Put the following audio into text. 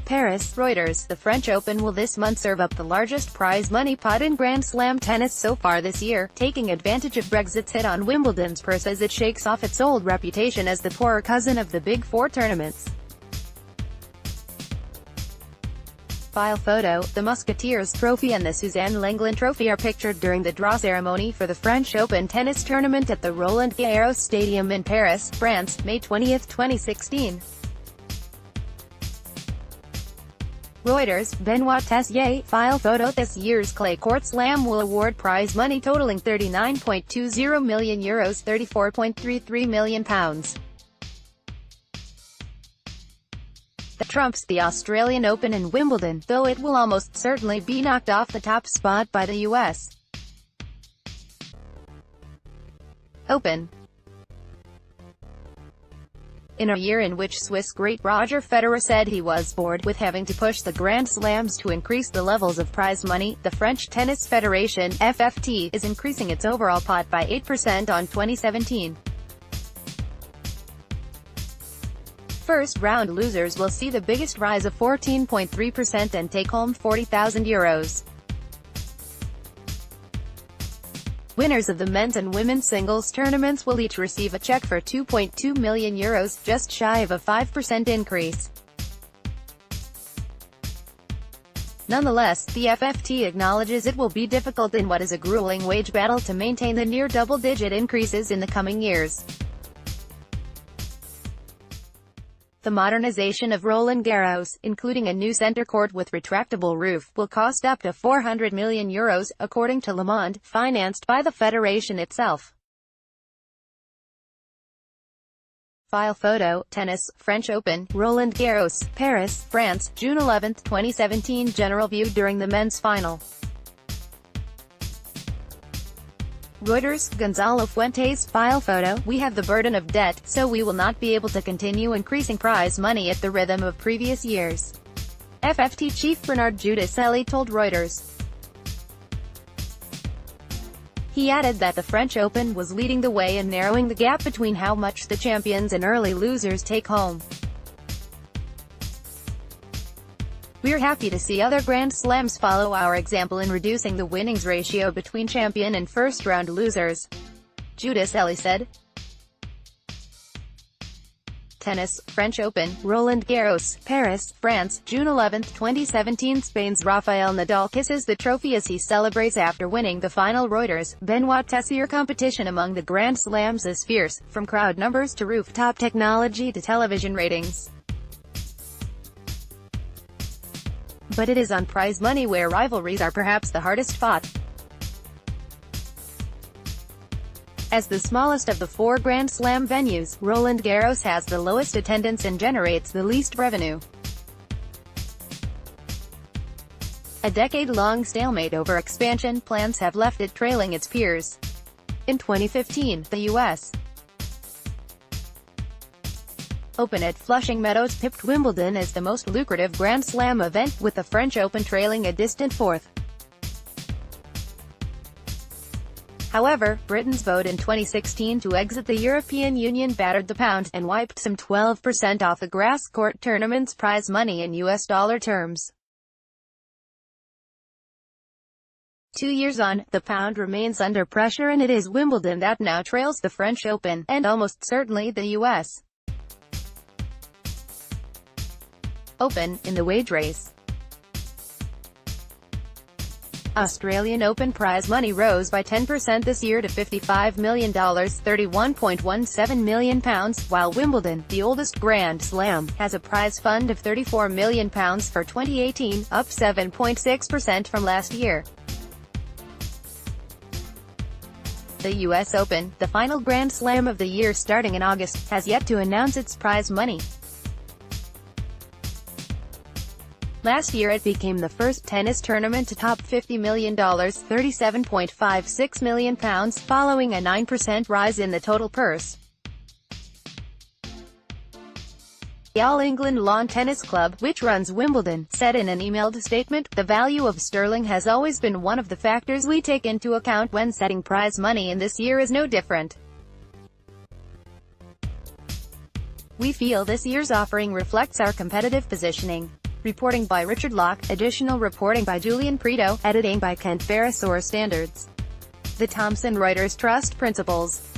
Paris, Reuters. The French Open will this month serve up the largest prize money pot in Grand Slam tennis so far this year, taking advantage of Brexit's hit on Wimbledon's purse as it shakes off its old reputation as the poorer cousin of the Big Four tournaments. File photo: the Musketeers Trophy and the Suzanne Lenglen Trophy are pictured during the draw ceremony for the French Open tennis tournament at the Roland Garros Stadium in Paris, France, May 20, 2016. Reuters, Benoit Tessier. File photo: this year's clay court slam will award prize money totaling €39.20 million, £34.33 million. That trumps the Australian Open and Wimbledon, though it will almost certainly be knocked off the top spot by the US Open. In a year in which Swiss great Roger Federer said he was bored with having to push the Grand Slams to increase the levels of prize money, the French Tennis Federation (FFT) is increasing its overall pot by 8% on 2017. First-round losers will see the biggest rise of 14.3% and take home €40,000. Winners of the men's and women's singles tournaments will each receive a check for €2.2 million, just shy of a 5% increase. Nonetheless, the FFT acknowledges it will be difficult in what is a grueling wage battle to maintain the near double-digit increases in the coming years. The modernization of Roland Garros, including a new center court with retractable roof, will cost up to €400 million, according to Le Monde, financed by the federation itself. File photo: tennis, French Open, Roland Garros, Paris, France, June 11, 2017. General view during the men's final. Reuters, Gonzalo Fuentes. File photo: we have the burden of debt, so we will not be able to continue increasing prize money at the rhythm of previous years. FFT chief Bernard Tessier told Reuters. He added that the French Open was leading the way in narrowing the gap between how much the champions and early losers take home. We're happy to see other Grand Slams follow our example in reducing the winnings ratio between champion and first-round losers, Tessier said. Tennis, French Open, Roland Garros, Paris, France, June 11, 2017. Spain's Rafael Nadal kisses the trophy as he celebrates after winning the final. Reuters, Benoit Tessier. Competition among the Grand Slams is fierce, from crowd numbers to rooftop technology to television ratings. But it is on prize money where rivalries are perhaps the hardest fought. As the smallest of the four Grand Slam venues, Roland Garros has the lowest attendance and generates the least revenue. A decade-long stalemate over expansion plans have left it trailing its peers. In 2015, the U.S. Open at Flushing Meadows pipped Wimbledon as the most lucrative Grand Slam event, with the French Open trailing a distant fourth. However, Britain's vote in 2016 to exit the European Union battered the pound, and wiped some 12% off the grass court tournament's prize money in US dollar terms. 2 years on, the pound remains under pressure, and it is Wimbledon that now trails the French Open, and almost certainly the US Open, in the wage race. Australian Open prize money rose by 10% this year to $55 million, £31.17 million, while Wimbledon, the oldest Grand Slam, has a prize fund of £34 million for 2018, up 7.6% from last year. The US Open, the final Grand Slam of the year starting in August, has yet to announce its prize money. Last year it became the first tennis tournament to top $50 million, £37.56 million, following a 9% rise in the total purse. The All England Lawn Tennis Club, which runs Wimbledon, said in an emailed statement, "The value of sterling has always been one of the factors we take into account when setting prize money, and this year is no different. We feel this year's offering reflects our competitive positioning. Reporting by Richard Locke. Additional reporting by Julian Preto. Editing by Kent Ferris. Source standards. The Thomson Reuters Trust Principles.